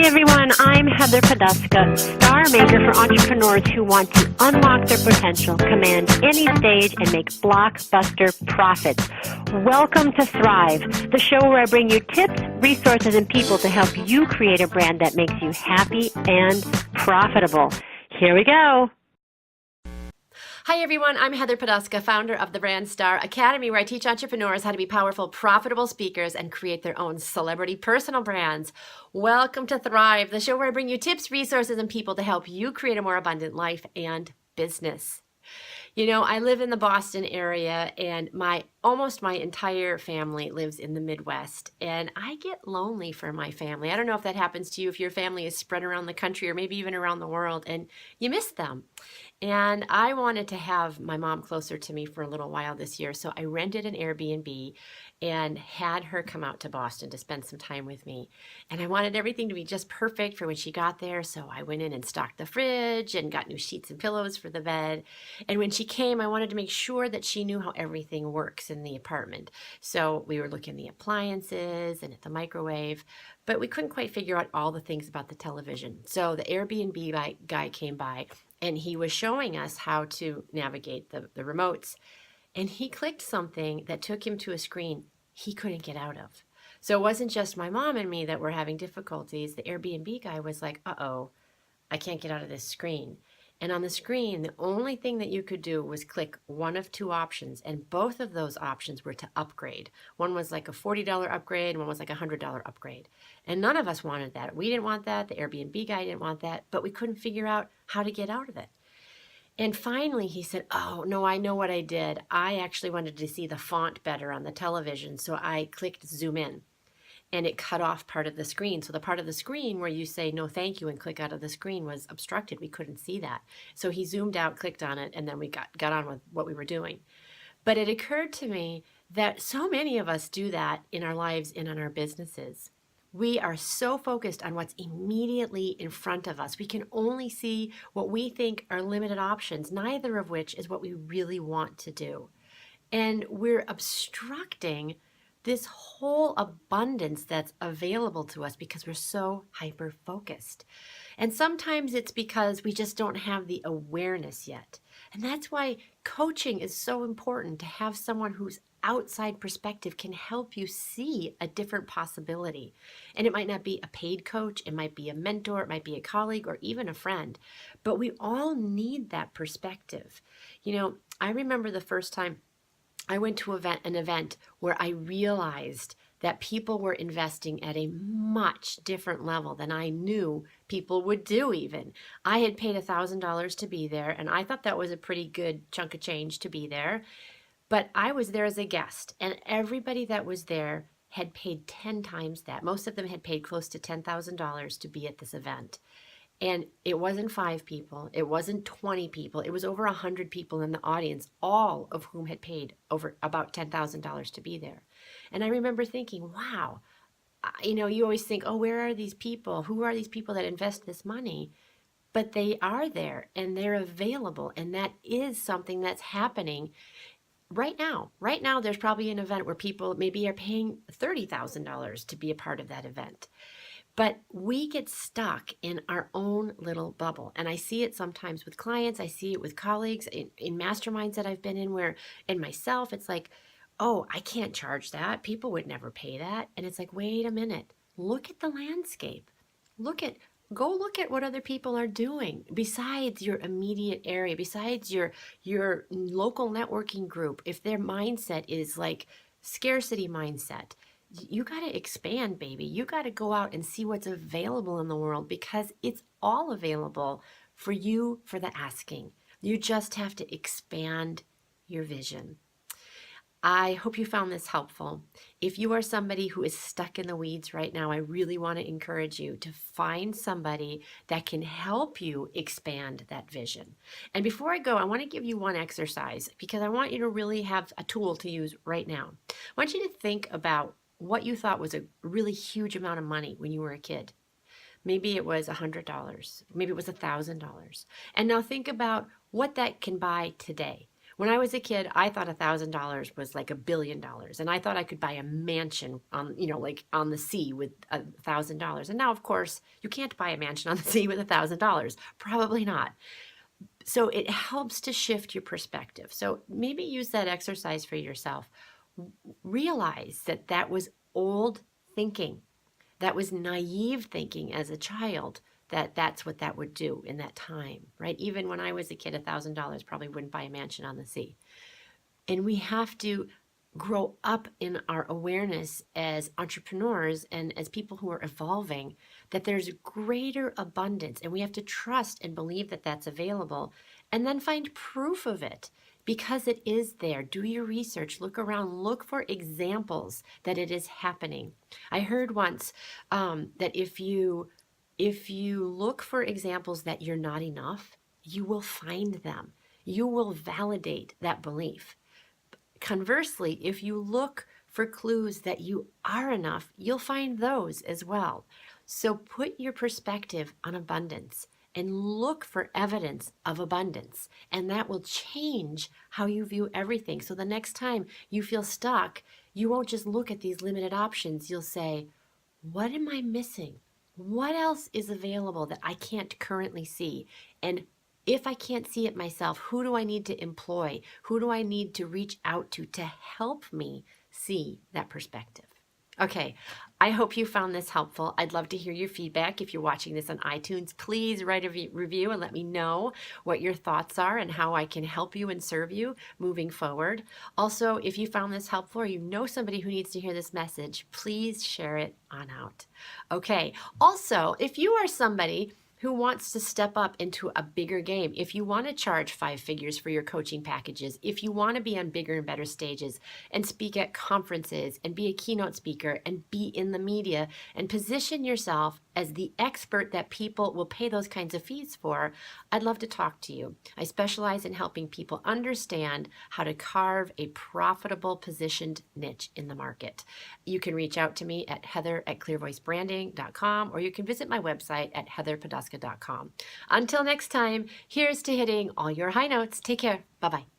everyone, I'm Heather Poduska, Star Maker for entrepreneurs who want to unlock their potential, command any stage, and make blockbuster profits. Welcome to Thrive, the show where I bring you tips, resources, and people to help you create a brand that makes you happy and profitable. Here we go. Hi everyone, I'm Heather Poduska, founder of the Brand Star Academy, where I teach entrepreneurs how to be powerful, profitable speakers and create their own celebrity personal brands. Welcome to Thrive, the show where I bring you tips, resources, and people to help you create a more abundant life and business. You know, I live in the Boston area and almost my entire family lives in the Midwest, and I get lonely for my family. I don't know if that happens to you, if your family is spread around the country or maybe even around the world and you miss them. And I wanted to have my mom closer to me for a little while this year, so I rented an Airbnb and had her come out to Boston to spend some time with me. And I wanted everything to be just perfect for when she got there, so I went in and stocked the fridge and got new sheets and pillows for the bed. And when she came, I wanted to make sure that she knew how everything works in the apartment. So we were looking at the appliances and at the microwave, but we couldn't quite figure out all the things about the television. So the Airbnb guy came by, and he was showing us how to navigate the remotes. And he clicked something that took him to a screen he couldn't get out of. So it wasn't just my mom and me that were having difficulties. The Airbnb guy was like, uh-oh, I can't get out of this screen. And on the screen, the only thing that you could do was click one of two options, and both of those options were to upgrade. One was like a $40 upgrade, and one was like a $100 upgrade. And none of us wanted that. We didn't want that. The Airbnb guy didn't want that, but we couldn't figure out how to get out of it. And finally, he said, oh, no, I know what I did. I actually wanted to see the font better on the television, so I clicked zoom in. And it cut off part of the screen. So the part of the screen where you say no thank you and click out of the screen was obstructed. We couldn't see that. So he zoomed out, clicked on it, and then we got on with what we were doing. But it occurred to me that so many of us do that in our lives and in our businesses. We are so focused on what's immediately in front of us. We can only see what we think are limited options, neither of which is what we really want to do. And we're obstructing this whole abundance that's available to us because we're so hyper-focused. And sometimes it's because we just don't have the awareness yet. And that's why coaching is so important, to have someone whose outside perspective can help you see a different possibility. And it might not be a paid coach, it might be a mentor, it might be a colleague, or even a friend. But we all need that perspective. You know, I remember the first time I went to an event where I realized that people were investing at a much different level than I knew people would do even. I had paid $1,000 to be there, and I thought that was a pretty good chunk of change to be there. But I was there as a guest, and everybody that was there had paid 10 times that. Most of them had paid close to $10,000 to be at this event. And it wasn't 5 people, it wasn't 20 people, it was over 100 people in the audience, all of whom had paid over about $10,000 to be there. And I remember thinking, wow, you know, you always think, oh, where are these people? Who are these people that invest this money? But they are there and they're available. And that is something that's happening right now. Right now, there's probably an event where people maybe are paying $30,000 to be a part of that event. But we get stuck in our own little bubble. And I see it sometimes with clients. I see it with colleagues in masterminds that I've been in where, and myself, it's like, oh, I can't charge that. People would never pay that. And it's like, wait a minute. Look at the landscape. Go look at what other people are doing besides your immediate area, besides your local networking group. If their mindset is like scarcity mindset, you got to expand, baby. You got to go out and see what's available in the world, because it's all available for you for the asking. You just have to expand your vision. I hope you found this helpful. If you are somebody who is stuck in the weeds right now, I really want to encourage you to find somebody that can help you expand that vision. And before I go, I want to give you one exercise, because I want you to really have a tool to use right now. I want you to think about what you thought was a really huge amount of money when you were a kid. Maybe it was $100, maybe it was $1,000. And now think about what that can buy today. When I was a kid, I thought $1,000 was like $1 billion. And I thought I could buy a mansion on, like on the sea with $1,000. And now, of course, you can't buy a mansion on the sea with $1,000. Probably not. So it helps to shift your perspective. So maybe use that exercise for yourself. Realize that that was old thinking. That was naive thinking as a child, that that's what that would do in that time, right? Even when I was a kid, $1,000 probably wouldn't buy a mansion on the sea. And we have to grow up in our awareness as entrepreneurs and as people who are evolving, that there's greater abundance, and we have to trust and believe that that's available, and then find proof of it because it is there. Do your research, look around, look for examples that it is happening. I heard once that if you look for examples that you're not enough, you will find them. You will validate that belief. Conversely, if you look for clues that you are enough, you'll find those as well. So put your perspective on abundance and look for evidence of abundance, and that will change how you view everything. So the next time you feel stuck, you won't just look at these limited options. You'll say, what am I missing? What else is available that I can't currently see? And if I can't see it myself, who do I need to employ? Who do I need to reach out to help me see that perspective? Okay, I hope you found this helpful. I'd love to hear your feedback. If you're watching this on iTunes, please write a review and let me know what your thoughts are and how I can help you and serve you moving forward. Also, if you found this helpful or you know somebody who needs to hear this message, please share it on out. Okay, also, if you are somebody who wants to step up into a bigger game, if you want to charge 5 figures for your coaching packages, if you want to be on bigger and better stages and speak at conferences and be a keynote speaker and be in the media and position yourself as the expert that people will pay those kinds of fees for, I'd love to talk to you. I specialize in helping people understand how to carve a profitable positioned niche in the market. You can reach out to me at heather@clearvoicebranding.com, or you can visit my website at heatherpodolsky.com. Until next time, here's to hitting all your high notes. Take care. Bye-bye.